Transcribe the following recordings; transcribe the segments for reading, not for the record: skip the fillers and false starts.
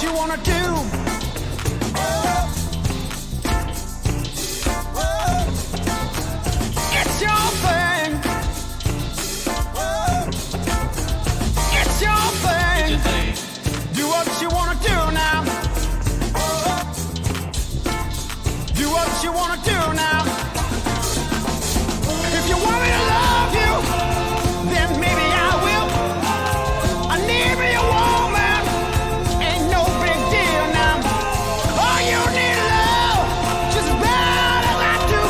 you wanna do. It's your thing. It's your thing. Do what you wanna do now. Do what you wanna do now. If you want me to love you, then maybe I will. I need me a woman, ain't no big deal now. Oh, you need love, just about as I do.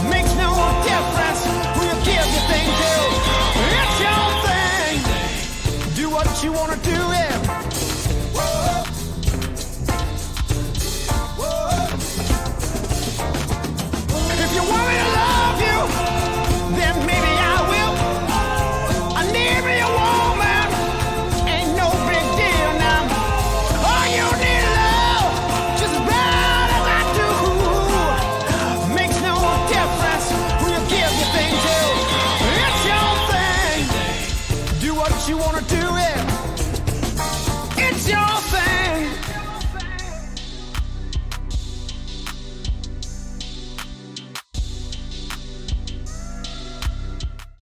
Makes no difference who you give your thing to. It's your thing. Do what you wanna do, yeah. If you want me to love you, then maybe I will. I need me a woman, ain't no big deal now. Oh, you need love, just about as I do. Makes no difference who you give your thing to. It's your thing. Do what you wanna do, yeah. It's your thing.